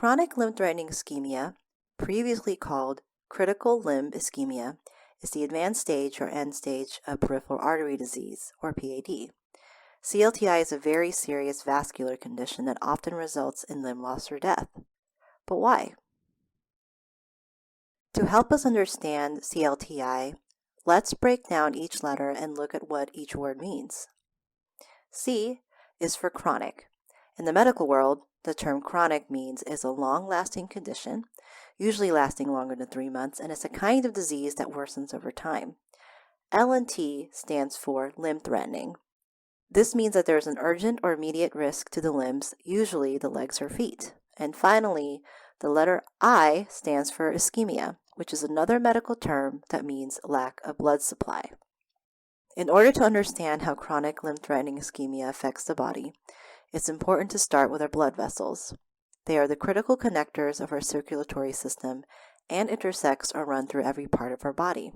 Chronic limb-threatening ischemia, previously called critical limb ischemia, is the advanced stage or end stage of peripheral artery disease, or PAD. CLTI is a very serious vascular condition that often results in limb loss or death. But why? To help us understand CLTI, let's break down each letter and look at what each word means. C is for chronic. In the medical world, the term chronic means is a long-lasting condition, usually lasting longer than 3 months, and it's a kind of disease that worsens over time. L and T stands for limb-threatening. This means that there is an urgent or immediate risk to the limbs, usually the legs or feet. And finally, the letter I stands for ischemia, which is another medical term that means lack of blood supply. In order to understand how chronic limb-threatening ischemia affects the body, it's important to start with our blood vessels. They are the critical connectors of our circulatory system and intersect or run through every part of our body.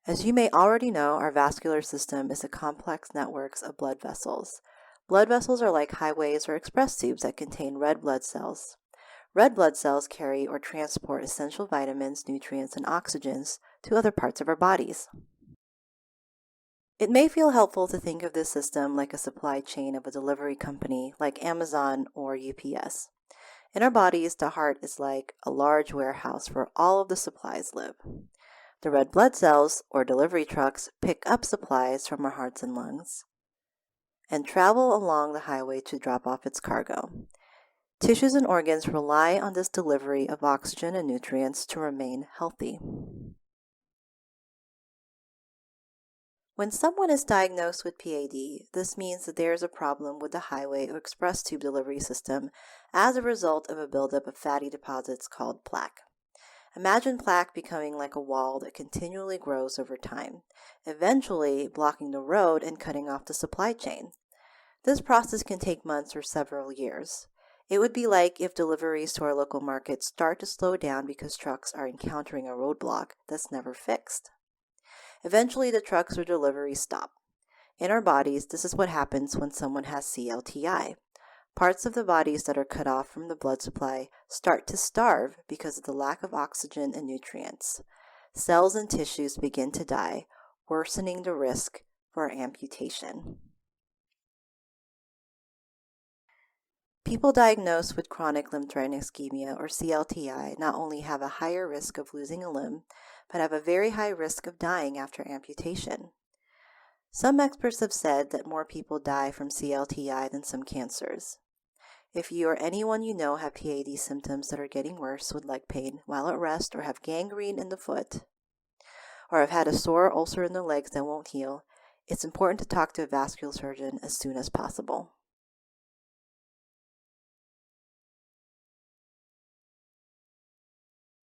As you may already know, our vascular system is a complex network of blood vessels. Blood vessels are like highways or express tubes that contain red blood cells. Red blood cells carry or transport essential vitamins, nutrients, and oxygens to other parts of our bodies. It may feel helpful to think of this system like a supply chain of a delivery company like Amazon or UPS. In our bodies, the heart is like a large warehouse where all of the supplies live. The red blood cells, or delivery trucks, pick up supplies from our hearts and lungs and travel along the highway to drop off its cargo. Tissues and organs rely on this delivery of oxygen and nutrients to remain healthy. When someone is diagnosed with PAD, this means that there is a problem with the highway or express tube delivery system as a result of a buildup of fatty deposits called plaque. Imagine plaque becoming like a wall that continually grows over time, eventually blocking the road and cutting off the supply chain. This process can take months or several years. It would be like if deliveries to our local market start to slow down because trucks are encountering a roadblock that's never fixed. Eventually, the trucks or deliveries stop. In our bodies, this is what happens when someone has CLTI. Parts of the bodies that are cut off from the blood supply start to starve because of the lack of oxygen and nutrients. Cells and tissues begin to die, worsening the risk for amputation. People diagnosed with chronic limb-threatening ischemia, or CLTI, not only have a higher risk of losing a limb, but have a very high risk of dying after amputation. Some experts have said that more people die from CLTI than some cancers. If you or anyone you know have PAD symptoms that are getting worse with leg pain while at rest, or have gangrene in the foot, or have had a sore ulcer in the legs that won't heal, it's important to talk to a vascular surgeon as soon as possible.